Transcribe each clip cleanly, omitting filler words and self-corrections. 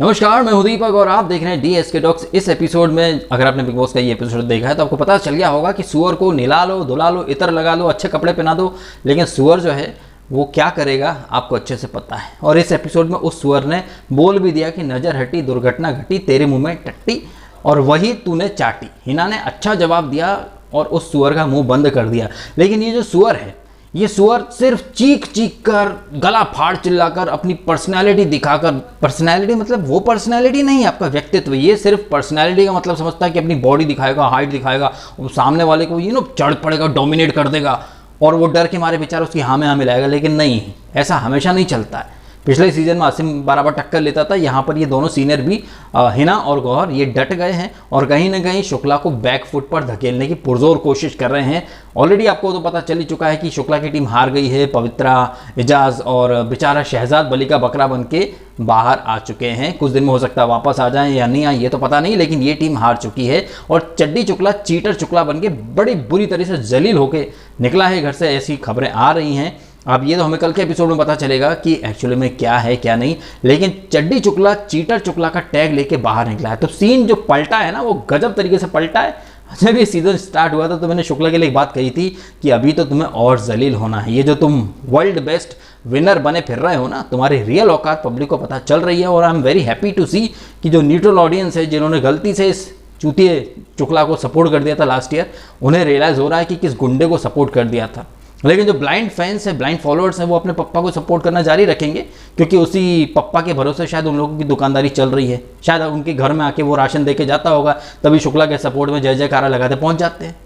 नमस्कार, मैं हूं दीपक और आप देख रहे हैं DSK टॉक्स। इस एपिसोड में अगर आपने बिग बॉस का ये एपिसोड देखा है तो आपको पता चल गया होगा कि सुअर को निला लो, धुला लो, इतर लगा लो, अच्छे कपड़े पहना दो, लेकिन सुअर जो है वो क्या करेगा आपको अच्छे से पता है। और इस एपिसोड में उस सुअर ने बोल भी दिया कि नज़र हटी दुर्घटना घटी, तेरे मुंह में टट्टी और वही तूने चाटी। हिना ने अच्छा जवाब दिया और उस सुअर का मुंह बंद कर दिया। लेकिन ये जो सुअर है, ये सुअर सिर्फ चीख चीख कर, गला फाड़ चिल्लाकर, अपनी पर्सनैलिटी दिखाकर, पर्सनैलिटी मतलब वो पर्सनैलिटी नहीं, आपका व्यक्तित्व, ये सिर्फ पर्सनैलिटी का मतलब समझता है कि अपनी बॉडी दिखाएगा, हाइट दिखाएगा, सामने वाले को चढ़ पड़ेगा, डोमिनेट कर देगा और वो डर के मारे बेचारा उसकी हाँ में हाँ मिलाएगा। लेकिन नहीं, ऐसा हमेशा नहीं चलता है। पिछले सीजन में आसिम बराबर टक्कर लेता था, यहाँ पर ये दोनों सीनियर भी हिना और गौहर ये डट गए हैं और कहीं ना कहीं शुक्ला को बैक फुट पर धकेलने की पुरजोर कोशिश कर रहे हैं। ऑलरेडी आपको तो पता चल ही चुका है कि शुक्ला की टीम हार गई है। पवित्रा, एजाज और बेचारा शहजाद बली का बकरा बन के बाहर आ चुके हैं। कुछ दिन में हो सकता है वापस आ जाएं या नहीं आए, ये तो पता नहीं, लेकिन ये टीम हार चुकी है। और चड्डी चुकला, चीटर चुकला बन के बड़ी बुरी तरह से जलील होके निकला है घर से, ऐसी खबरें आ रही हैं। अब ये तो हमें कल के एपिसोड में पता चलेगा कि एक्चुअली में क्या है क्या नहीं, लेकिन चड्डी चुकला, चीटर चुकला का टैग लेके बाहर निकला है। तो सीन जो पलटा है ना, वो गजब तरीके से पलटा है। जब ये सीजन स्टार्ट हुआ था तो मैंने शुक्ला के लिए एक बात कही थी कि अभी तो तुम्हें और जलील होना है। ये जो तुम वर्ल्ड बेस्ट विनर बने फिर रहे हो ना, तुम्हारी रियल औकात पब्लिक को पता चल रही है। और I am very happy to see कि जो न्यूट्रल ऑडियंस है, जिन्होंने गलती से इस चूतिए चुकला को सपोर्ट कर दिया था लास्ट ईयर, उन्हें रियलाइज़ हो रहा है कि किस गुंडे को सपोर्ट कर दिया था। लेकिन जो ब्लाइंड फैंस हैं, ब्लाइंड फॉलोअर्स हैं, वो अपने पप्पा को सपोर्ट करना जारी रखेंगे, क्योंकि उसी पप्पा के भरोसे शायद उन लोगों की दुकानदारी चल रही है। शायद उनके घर में आके वो राशन दे के जाता होगा, तभी शुक्ला के सपोर्ट में जय जयकारा लगाते पहुंच जाते हैं।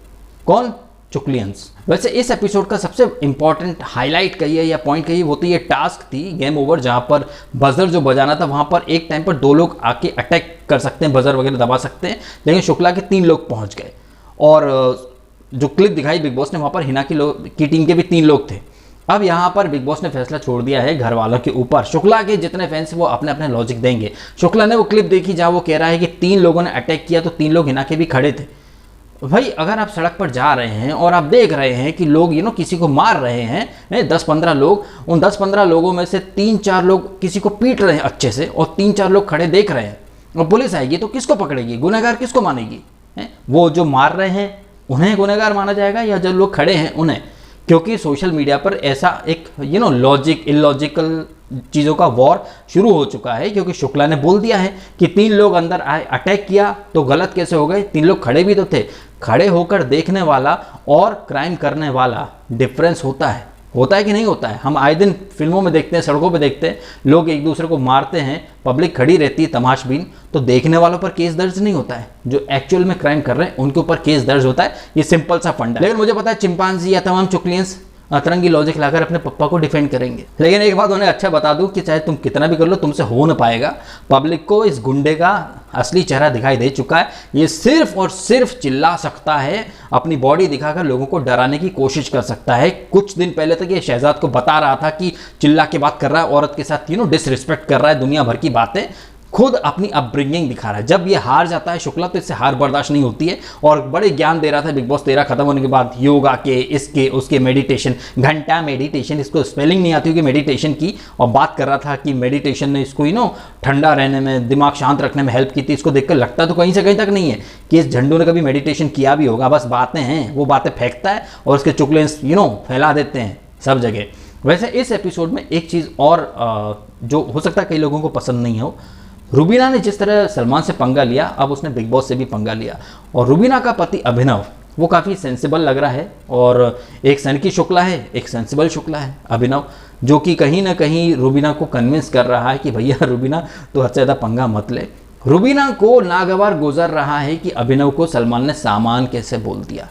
कौन? चुकलियंस। वैसे इस एपिसोड का सबसे इंपॉर्टेंट हाईलाइट कहिए या पॉइंट कहिए, वो तो ये टास्क थी गेम ओवर, जहां पर बजर जो बजाना था, वहां पर एक टाइम पर 2 लोग आके अटैक कर सकते हैं, बजर वगैरह दबा सकते हैं, लेकिन शुक्ला के 3 लोग पहुंच गए। और जो क्लिप दिखाई बिग बॉस ने, वहाँ पर हिना की टीम के भी 3 लोग थे। अब यहाँ पर बिग बॉस ने फैसला छोड़ दिया है घर वालों के ऊपर। शुक्ला के जितने फैंस वो अपने अपने लॉजिक देंगे। शुक्ला ने वो क्लिप देखी जहाँ वो कह रहा है कि 3 लोगों ने अटैक किया तो 3 लोग हिना के भी खड़े थे। भाई, अगर आप सड़क पर जा रहे हैं और आप देख रहे हैं कि लोग किसी को मार रहे हैं, 10-15 लोग, उन 10-15 लोगों में से 3-4 लोग किसी को पीट रहे हैं अच्छे से और 3-4 लोग खड़े देख रहे हैं, और पुलिस आएगी तो किसको पकड़ेगी? गुनहगार किसको मानेगी? वो जो मार रहे हैं उन्हें गुनहगार माना जाएगा या जो लोग खड़े हैं उन्हें? क्योंकि सोशल मीडिया पर ऐसा एक लॉजिक इलॉजिकल चीज़ों का वॉर शुरू हो चुका है। क्योंकि शुक्ला ने बोल दिया है कि 3 लोग अंदर आए, अटैक किया तो गलत कैसे हो गए? 3 लोग खड़े भी तो थे। खड़े होकर देखने वाला और क्राइम करने वाला डिफरेंस होता है कि नहीं होता है? हम आए दिन फिल्मों में देखते हैं, सड़कों पे देखते हैं, लोग एक दूसरे को मारते हैं, पब्लिक खड़ी रहती है तमाशबीन, तो देखने वालों पर केस दर्ज नहीं होता है। जो एक्चुअल में क्राइम कर रहे हैं उनके ऊपर केस दर्ज होता है। ये सिंपल सा फंडा है। लेकिन मुझे पता है चिंपांजी या तमाम चुकलियंस अतरंगी लॉजिक लाकर अपने पप्पा को डिफेंड करेंगे। लेकिन एक बात उन्हें अच्छा बता दूं कि चाहे तुम कितना भी कर लो, तुमसे हो न पाएगा। पब्लिक को इस गुंडे का असली चेहरा दिखाई दे चुका है। ये सिर्फ और सिर्फ चिल्ला सकता है, अपनी बॉडी दिखाकर लोगों को डराने की कोशिश कर सकता है। कुछ दिन पहले तक ये शहजाद को बता रहा था कि चिल्ला के बात कर रहा है, औरत के साथ डिसरिस्पेक्ट कर रहा है, दुनिया भर की बातें, खुद अपनी अपब्रिंगिंग दिखा रहा है। जब ये हार जाता है शुक्ला तो इससे हार बर्दाश्त नहीं होती है। और बड़े ज्ञान दे रहा था बिग बॉस 13 खत्म होने के बाद, योगा के, इसके उसके, मेडिटेशन, घंटा मेडिटेशन, इसको स्पेलिंग नहीं आती होगी मेडिटेशन की, और बात कर रहा था कि मेडिटेशन ने इसको ठंडा रहने में, दिमाग शांत रखने में हेल्प की थी। इसको देखकर लगता तो कहीं से कहीं तक नहीं है कि इस झंडू ने कभी मेडिटेशन किया भी होगा। बस बातें हैं, वो बातें फेंकता है और उसके चुकलेंस फैला देते हैं सब जगह। वैसे इस एपिसोड में एक चीज़ और जो हो सकता है कई लोगों को पसंद नहीं हो, रुबीना ने जिस तरह सलमान से पंगा लिया, अब उसने बिग बॉस से भी पंगा लिया। और रुबीना का पति अभिनव, वो काफ़ी सेंसिबल लग रहा है, और एक सनकी शुक्ला है, एक सेंसिबल शुक्ला है अभिनव, जो कि कहीं ना कहीं रुबीना को कन्विंस कर रहा है कि भैया रुबीना तो हद से ज़्यादा पंगा मत ले। रुबीना को नागवार गुजर रहा है कि अभिनव को सलमान ने सामान कैसे बोल दिया,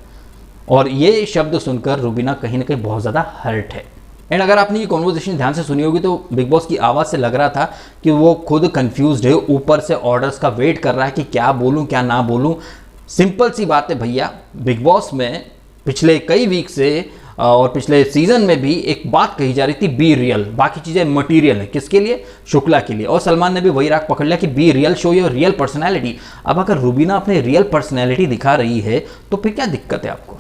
और ये शब्द सुनकर रुबीना कहीं ना कहीं बहुत ज़्यादा हर्ट है। एंड अगर आपने ये कॉन्वर्सेशन ध्यान से सुनी होगी तो बिग बॉस की आवाज़ से लग रहा था कि वो खुद कंफ्यूज्ड है, ऊपर से ऑर्डर्स का वेट कर रहा है कि क्या बोलूं क्या ना बोलूं। सिंपल सी बात है भैया, बिग बॉस में पिछले कई वीक से और पिछले सीजन में भी एक बात कही जा रही थी, बी रियल, बाकी चीज़ें मटीरियल है। किसके लिए? शुक्ला के लिए। और सलमान ने भी वही राग पकड़ लिया कि be real, show your real personality. अब अगर रुबीना अपनी रियल पर्सनैलिटी दिखा रही है तो फिर क्या दिक्कत है आपको?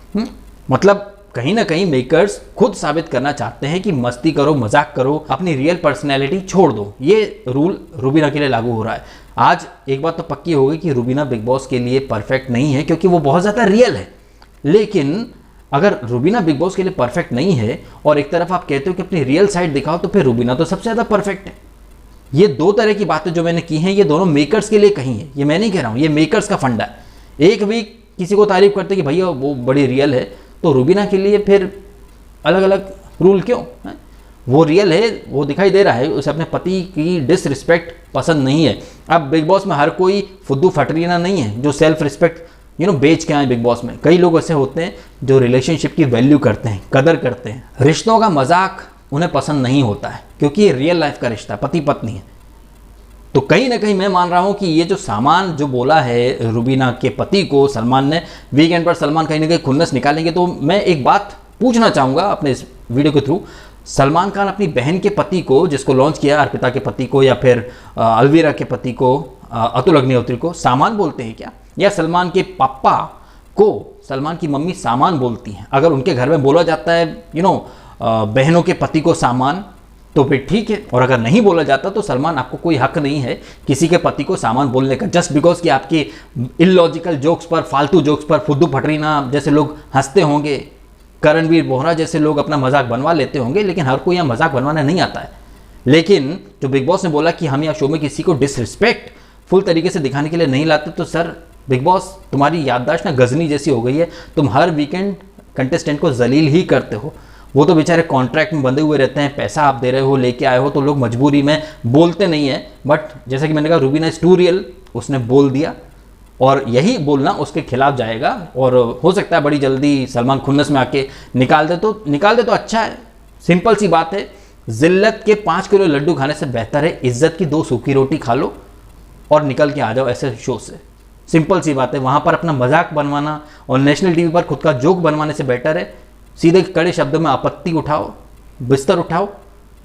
मतलब कहीं ना कहीं मेकर्स खुद साबित करना चाहते हैं कि मस्ती करो, मजाक करो, अपनी रियल पर्सनैलिटी छोड़ दो। ये रूल रुबीना के लिए लागू हो रहा है। आज एक बात तो पक्की हो गई कि रुबीना बिग बॉस के लिए परफेक्ट नहीं है, क्योंकि वो बहुत ज़्यादा रियल है। लेकिन अगर रुबीना बिग बॉस के लिए परफेक्ट नहीं है और एक तरफ आप कहते हो कि अपनी रियल साइड दिखाओ, तो फिर रुबीना तो सबसे ज़्यादा परफेक्ट है। ये दो तरह की बातें जो मैंने की हैं, ये दोनों मेकर्स के लिए कही है, ये मैं नहीं कह रहा हूँ, ये मेकर्स का फंडा है। एक वीक किसी को तारीफ करते कि भैया वो बड़ी रियल है, तो रुबीना के लिए फिर अलग अलग रूल क्यों है? वो रियल है, वो दिखाई दे रहा है, उसे अपने पति की डिसरिस्पेक्ट पसंद नहीं है। अब बिग बॉस में हर कोई फुद्दू फटरीना नहीं है जो सेल्फ रिस्पेक्ट बेच के आए बिग बॉस में। कई लोग ऐसे होते हैं जो रिलेशनशिप की वैल्यू करते हैं, कदर करते हैं। रिश्तों का मजाक उन्हें पसंद नहीं होता है, क्योंकि ये रियल लाइफ का रिश्ता पति पत्नी है। तो कहीं ना कहीं मैं मान रहा हूं कि ये जो सामान जो बोला है रुबीना के पति को सलमान ने, वीकेंड पर सलमान कहीं ना कहीं खुन्नस निकालेंगे। तो मैं एक बात पूछना चाहूँगा अपने इस वीडियो के थ्रू, सलमान खान अपनी बहन के पति को, जिसको लॉन्च किया अर्पिता के पति को या फिर अलवीरा के पति को, अतुल अग्निहोत्री को सामान बोलते हैं क्या? या सलमान के पापा को सलमान की मम्मी सामान बोलती हैं? अगर उनके घर में बोला जाता है बहनों के पति को सामान, तो फिर ठीक है। और अगर नहीं बोला जाता तो सलमान, आपको कोई हक नहीं है किसी के पति को सामान बोलने का, जस्ट बिकॉज कि आपके इलॉजिकल जोक्स पर, फालतू जोक्स पर फुद्दू फटरीना जैसे लोग हंसते होंगे, करणवीर बोहरा जैसे लोग अपना मजाक बनवा लेते होंगे, लेकिन हर कोई यहाँ मजाक बनवाना नहीं आता है। लेकिन जो बिग बॉस ने बोला कि हम यहाँ शो में किसी को डिसरिस्पेक्ट फुल तरीके से दिखाने के लिए नहीं लाते, तो सर बिग बॉस तुम्हारी याददाश्त ना गजनी जैसी हो गई है। तुम हर वीकेंड कंटेस्टेंट को जलील ही करते हो। वो तो बेचारे कॉन्ट्रैक्ट में बंधे हुए रहते हैं, पैसा आप दे रहे हो, लेके आए हो, तो लोग मजबूरी में बोलते नहीं है। बट जैसा कि मैंने कहा, रुबीना इज टू रियल, उसने बोल दिया और यही बोलना उसके खिलाफ जाएगा। और हो सकता है बड़ी जल्दी सलमान खुन्नस में आके निकाल दे तो अच्छा है। सिंपल सी बात है, जिल्लत के 5 किलो लड्डू खाने से बेहतर है इज्जत की 2 सूखी रोटी खा लो और निकल के आ जाओ ऐसे शो से। सिंपल सी बात है, वहाँ पर अपना मजाक बनवाना और नेशनल टीवी पर खुद का जोक बनवाने से बेटर है सीधे कड़े शब्दों में आपत्ति उठाओ, बिस्तर उठाओ,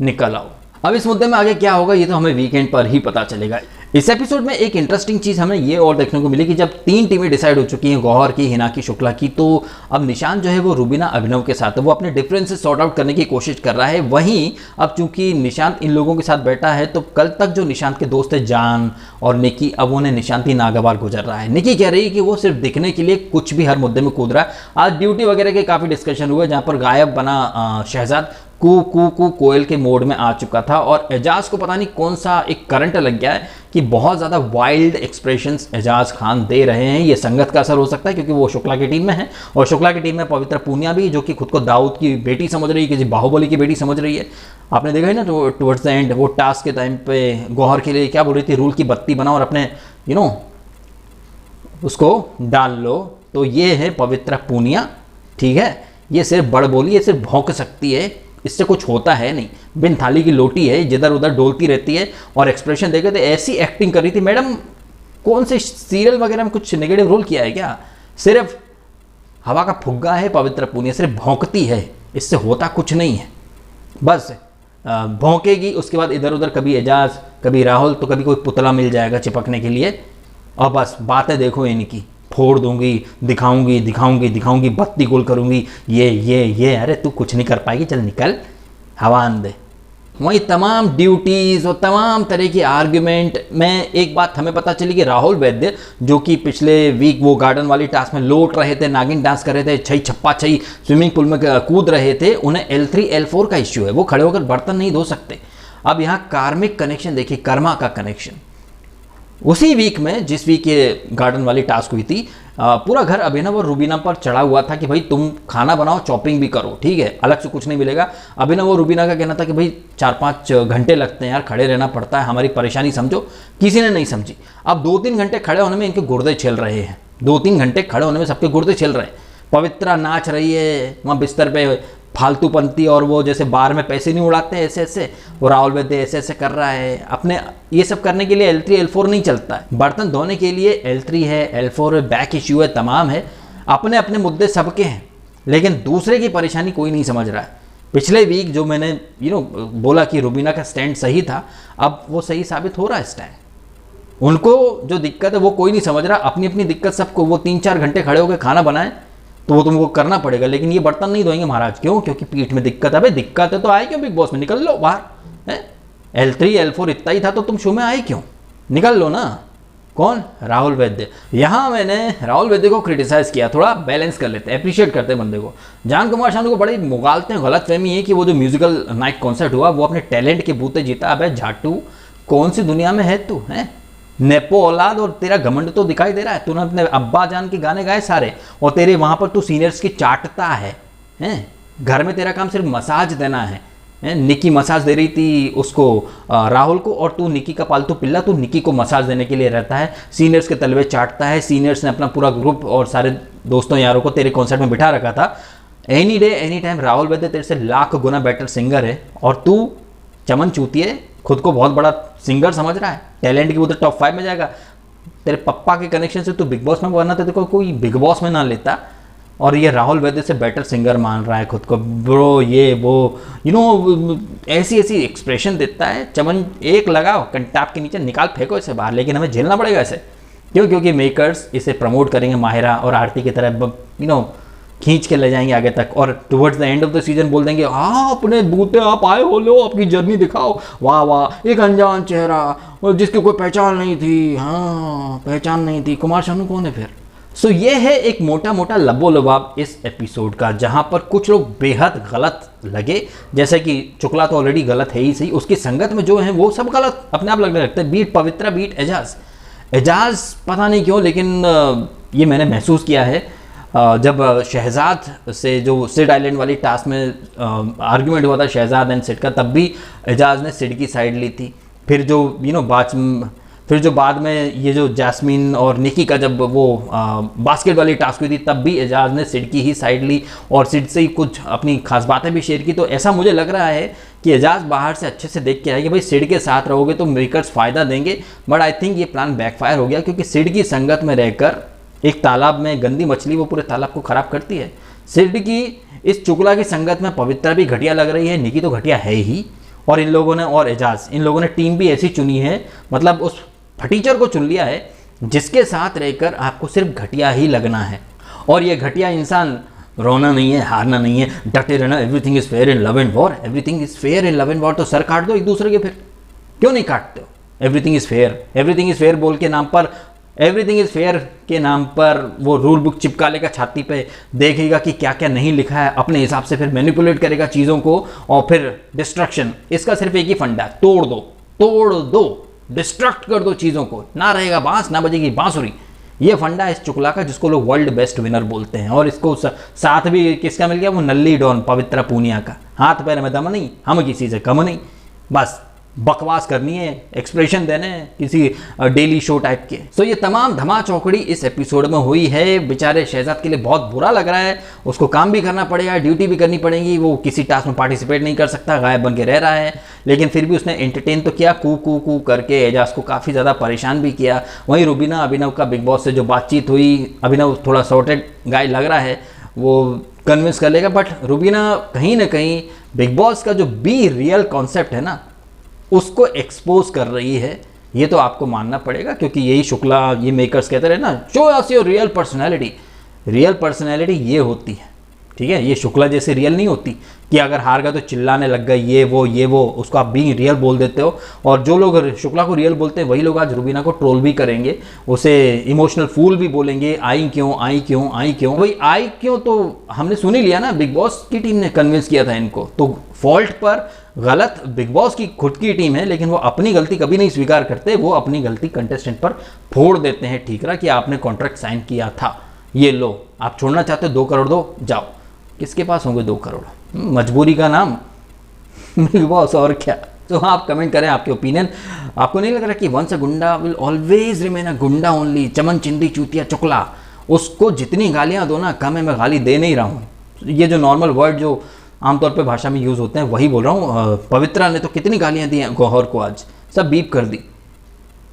निकल आओ। अब इस मुद्दे में आगे क्या होगा ये तो हमें वीकेंड पर ही पता चलेगा। इस एपिसोड में एक इंटरेस्टिंग चीज़ हमें ये और देखने को मिली कि जब 3 टीमें डिसाइड हो चुकी हैं, गौहर की, हिना की, शुक्ला की, तो अब निशांत जो है वो रुबीना अभिनव के साथ है, वो अपने डिफरेंसेस सॉर्ट आउट करने की कोशिश कर रहा है। वहीं अब चूंकि निशांत इन लोगों के साथ बैठा है, तो कल तक जो निशांत के दोस्त है जान और निकी, अब उन्हें निशांत ही नागवार गुजर रहा है। निकी कह रही है कि वो सिर्फ दिखने के लिए कुछ भी हर मुद्दे में कूद रहा है। आज ड्यूटी वगैरह के काफ़ी डिस्कशन हुए, जहाँ पर गायब बना शहजाद कू कू कू कोयल के मोड में आ चुका था और एजाज को पता नहीं कौन सा एक करंट लग गया है कि बहुत ज़्यादा वाइल्ड एक्सप्रेशंस एजाज खान दे रहे हैं। ये संगत का असर हो सकता है, क्योंकि वो शुक्ला की टीम में है और शुक्ला की टीम में पवित्र पूनिया भी, जो कि खुद को दाऊद की बेटी समझ रही है, किसी बाहुबली की बेटी समझ रही है। आपने देखा है ना, तो टुवर्ड्स द एंड वो टास्क के टाइम पे गौहर के लिए क्या बोल रही थी, रूल की बत्ती बनाओ और अपने उसको डाल लो। तो ये है पवित्र पूनिया, ठीक है। ये सिर्फ बड़ बोली, ये सिर्फ भौंक सकती है, इससे कुछ होता है नहीं। बिन थाली की लोटी है, जिधर उधर डोलती रहती है और एक्सप्रेशन देखे तो ऐसी एक्टिंग कर रही थी। मैडम कौन से सीरियल वगैरह में कुछ नेगेटिव रोल किया है क्या? सिर्फ हवा का फुग्गा है पवित्र पूनिया, सिर्फ भौंकती है, इससे होता कुछ नहीं है। बस भौंकेगी, उसके बाद इधर उधर कभी एजाज, कभी राहुल, तो कभी कोई पुतला मिल जाएगा चिपकने के लिए, और बस बातें देखो इनकी, फोड़ दूंगी, दिखाऊंगी दिखाऊंगी दिखाऊंगी, बत्ती गोल करूंगी, ये। अरे तू कुछ नहीं कर पाएगी, चल निकल, हवा दे। वहीं तमाम ड्यूटीज़ और तमाम तरह की आर्ग्यूमेंट में एक बात हमें पता चली कि राहुल वैद्य, जो कि पिछले वीक वो गार्डन वाली टास्क में लौट रहे थे, नागिन डांस कर रहे थे, छई छप्पा छई स्विमिंग पूल में कूद रहे थे, उन्हें L3 L4 का इश्यू है, वो खड़े होकर बर्तन नहीं धो सकते। अब यहाँ कार्मिक कनेक्शन देखिए, कर्मा का कनेक्शन। उसी वीक में, जिस वीक ये गार्डन वाली टास्क हुई थी, पूरा घर अभिनव और रुबीना पर चढ़ा हुआ था कि भाई तुम खाना बनाओ, चॉपिंग भी करो, ठीक है, अलग से कुछ नहीं मिलेगा। अभिनव और रुबीना का कहना था कि भाई 4-5 घंटे लगते हैं यार, खड़े रहना पड़ता है, हमारी परेशानी समझो। किसी ने नहीं समझी। अब 2-3 घंटे खड़े होने में इनके गुर्दे छिल रहे हैं, 2-3 घंटे खड़े होने में सबके गुर्दे छिल रहे हैं। पवित्रा नाच रही है वहाँ बिस्तर पे फालतू पंती, और वो जैसे बार में पैसे नहीं उड़ाते ऐसे ऐसे, वो राहुल वैद्य ऐसे ऐसे कर रहा है अपने। ये सब करने के लिए L3 L4 नहीं चलता है, बर्तन धोने के लिए L3 है, L4 है, बैक इश्यू है, तमाम है, अपने अपने मुद्दे सबके हैं, लेकिन दूसरे की परेशानी कोई नहीं समझ रहा है। पिछले वीक जो मैंने बोला कि रुबीना का स्टैंड सही था, अब वो सही साबित हो रहा है स्टैंड। उनको जो दिक्कत है वो कोई नहीं समझ रहा, अपनी अपनी दिक्कत सबको, वो 3-4 घंटे खड़े होकर खाना बनाए तो वो तुमको करना पड़ेगा, लेकिन ये बर्तन नहीं धोएंगे महाराज। क्यों? क्योंकि पीठ में दिक्कत है। भाई दिक्कत है तो आए क्यों बिग बॉस में? निकल लो बाहर है। L3 L4 इतना ही था तो तुम शो में आए क्यों? निकल लो ना। कौन? राहुल वैद्य। यहाँ मैंने राहुल वैद्य को क्रिटिसाइज किया, थोड़ा बैलेंस कर लेते हैं, अप्रिशिएट करते हैं बंदे को। जान कुमार शानू को बड़ी मुगालते हैं, गलत फहमी है कि वो जो म्यूजिकल नाइट कॉन्सर्ट हुआ वो अपने टैलेंट के बूते जीता। अब झाटू कौन सी दुनिया में है तू? है नेपो औलाद, और तेरा घमंड तो दिखाई दे रहा है। तूने अपने अब्बा जान के गाने गाए सारे, और तेरे वहाँ पर तू सीनियर्स की चाटता है। घर में तेरा काम सिर्फ मसाज देना है। निकी मसाज दे रही थी उसको, राहुल को, और तू निकी का पालतू पिल्ला, तू निकी को मसाज देने के लिए रहता है, सीनियर्स के तलवे चाटता है। सीनियर्स ने अपना पूरा ग्रुप और सारे दोस्तों यारों को तेरे कॉन्सर्ट में बिठा रखा था। Any day any time Rahul Vaidya तेरे से लाख गुना बेटर सिंगर है, और तू चमन चूतिए खुद को बहुत बड़ा सिंगर समझ रहा है। टैलेंट की वो तो टॉप 5 में जाएगा। तेरे पप्पा के कनेक्शन से तू बिग बॉस में, वरना तेरे को कोई बिग बॉस में ना लेता। और ये राहुल वैद्य से बेटर सिंगर मान रहा है खुद को। ब्रो ये वो ऐसी ऐसी एक्सप्रेशन देता है। चमन एक लगाओ कंटाप के नीचे, निकाल फेंको इसे बाहर, लेकिन हमें झेलना पड़ेगा इसे। क्यों? क्योंकि मेकर्स इसे प्रमोट करेंगे माहिरा और आरती की तरह, खींच के ले जाएंगे आगे तक, और towards the end of the season बोल देंगे हाँ अपने बूते आप आए हो, लो आपकी जर्नी दिखाओ, वाह वाह एक अनजान चेहरा और जिसकी कोई पहचान नहीं थी। हाँ पहचान नहीं थी, कुमार शानू कौन है फिर? सो ये है एक मोटा मोटा लबो लबाब इस एपिसोड का, जहाँ पर कुछ लोग बेहद गलत लगे। जैसे कि चुकला तो ऑलरेडी गलत है ही सही, उसकी संगत में जो है वो सब गलत अपने आप लगने लगते हैं। बीट पवित्रा, बीट एजाज पता नहीं क्यों, लेकिन ये मैंने महसूस किया है जब शहजाद से जो सिड आइलैंड वाली टास्क में आर्ग्यूमेंट हुआ था शहजाद एंड सिड का, तब भी एजाज ने सिड की साइड ली थी। फिर जो बाद में ये जो जैस्मीन और निकी का जब वो बास्केट वाली टास्क हुई थी, तब भी एजाज ने सिड की ही साइड ली और सिड से ही कुछ अपनी खास बातें भी शेयर की। तो ऐसा मुझे लग रहा है कि एजाज बाहर से अच्छे से देख के आएगी, भाई सिड के साथ रहोगे तो मेकर्स फ़ायदा देंगे। बट आई थिंक ये प्लान बैकफायर हो गया, क्योंकि सिड की संगत में रहकर एक तालाब में गंदी मछली वो पूरे तालाब को ख़राब करती है। सिड की इस चुगला की संगत में पवित्रा भी घटिया लग रही है, निकी तो घटिया है ही, और इन लोगों ने, और एजाज, इन लोगों ने टीम भी ऐसी चुनी है, मतलब उस फटीचर को चुन लिया है जिसके साथ रहकर आपको सिर्फ घटिया ही लगना है। और ये घटिया इंसान रोना नहीं है, हारना नहीं है, डटे रहना। Everything is fair in love and war, everything is fair in love and war. तो सर काट दो एक दूसरे के, फिर क्यों नहीं काटते हो? एवरीथिंग इज़ फेयर बोल के नाम पर, एवरीथिंग इज़ फेयर के नाम पर वो रूल बुक चिपका लेगा छाती पे, देखेगा कि क्या क्या नहीं लिखा है, अपने हिसाब से फिर मैनिपुलेट करेगा चीज़ों को, और फिर डिस्ट्रक्शन। इसका सिर्फ एक ही फंडा, तोड़ दो, डिस्ट्रक्ट कर दो चीज़ों को, ना रहेगा बांस ना बजेगी बांसुरी। ये फंडा इस चुकला का, जिसको लोग वर्ल्ड बेस्ट विनर बोलते हैं। और इसको साथ भी किसका मिल गया? वो नल्ली डॉन पवित्रा पूनिया का। हाथ पैर में दम नहीं, हम किसी से कम नहीं, बस बकवास करनी है, एक्सप्रेशन देने हैं किसी डेली शो टाइप के। सो ये तमाम धमा चौकड़ी इस एपिसोड में हुई है। बेचारे शहजाद के लिए बहुत बुरा लग रहा है, उसको काम भी करना पड़ेगा, ड्यूटी भी करनी पड़ेगी, वो किसी टास्क में पार्टिसिपेट नहीं कर सकता, गायब बन के रह रहा है। लेकिन फिर भी उसने एंटरटेन तो किया, कू करके एजाज को काफ़ी ज़्यादा परेशान भी किया। वहीं रुबीना अभिनव का बिग बॉस से जो बातचीत हुई, अभिनव थोड़ा सॉर्टेड गाय लग रहा है, वो कन्विंस कर लेगा। बट रुबीना कहीं ना कहीं बिग बॉस का जो बी रियल कॉन्सेप्ट है ना, उसको एक्सपोज कर रही है। ये तो आपको मानना पड़ेगा, क्योंकि यही शुक्ला, ये मेकर्स कहते रहे ना, show us your real personality. Real personality ये होती है, ठीक है? ये शुक्ला जैसे रियल नहीं होती कि अगर हार गया तो चिल्लाने लग गए, ये वो, उसको आप भी रियल बोल देते हो। और जो लोग शुक्ला को रियल बोलते हैं वही लोग आज रुबीना को ट्रोल भी करेंगे, उसे इमोशनल फूल भी बोलेंगे। आई क्यों वही आई क्यों, तो हमने सुन ही लिया ना, बिग बॉस की टीम ने कन्विंस किया था इनको। तो फॉल्ट पर गलत बिग बॉस की खुद की टीम है, लेकिन वो अपनी गलती कभी नहीं स्वीकार करते, वो अपनी गलती कंटेस्टेंट पर फोड़ देते हैं ठीकरा कि आपने कॉन्ट्रैक्ट साइन किया था, ये लो, आप छोड़ना चाहते हो 2 करोड़ दो, जाओ। किसके पास होंगे 2 करोड़? मजबूरी का नाम बिग बॉस, और क्या। तो आप कमेंट करें आपके ओपिनियन। आपको नहीं लग रहा कि वंस अ गुंडा विल ऑलवेज रिमेन अ गुंडा ओनली? चमन चिंदी चूतिया चुकला, उसको जितनी गालियां दो ना कम है, मैं गाली दे नहीं रहा हूँ। ये जो नॉर्मल वर्ड जो आमतौर पे भाषा में यूज़ होते हैं वही बोल रहा हूँ। पवित्रा ने तो कितनी गालियाँ दी हैं गौहर को, आज सब बीप कर दी।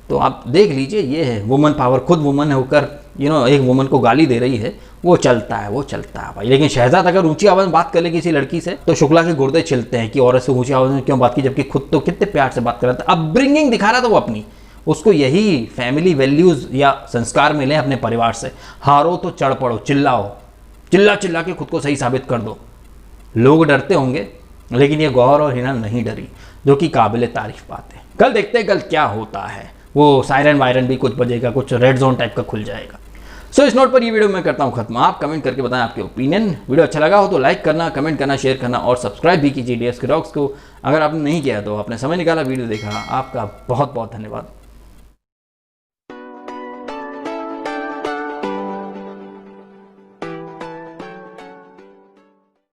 तो आप देख लीजिए, ये है वुमन पावर, खुद वुमन होकर एक वुमन को गाली दे रही है, वो चलता है भाई। लेकिन शहजाद अगर ऊंची आवाज़ में बात कर ले किसी लड़की से तो शुक्ला के गुर्दे छिलते हैं कि औरत से ऊंची आवाज़ में क्यों बात की, जबकि खुद तो कितने प्यार से बात कर रहा था। अपब्रिंगिंग दिखा रहा था वो अपनी, उसको यही फैमिली वैल्यूज़ या संस्कार मिले अपने परिवार से। हारो तो चढ़ पड़ो, चिल्लाओ, चिल्ला चिल्ला के खुद को सही साबित कर दो। लोग डरते होंगे, लेकिन ये गौहर और हिना नहीं डरी, जो कि काबिल तारीफ बात है। कल देखते हैं कल क्या होता है। वो सायरन वायरन भी कुछ बजेगा, कुछ रेड जोन टाइप का खुल जाएगा। सो इस नोट पर ये वीडियो मैं करता हूँ खत्म। आप कमेंट करके बताएं आपके ओपिनियन। वीडियो अच्छा लगा हो तो लाइक करना, कमेंट करना, शेयर करना और सब्सक्राइब भी कीजिए डीएसके डॉग्स को। अगर आपने नहीं किया तो आपने समय निकाला, वीडियो देखा, आपका बहुत बहुत धन्यवाद।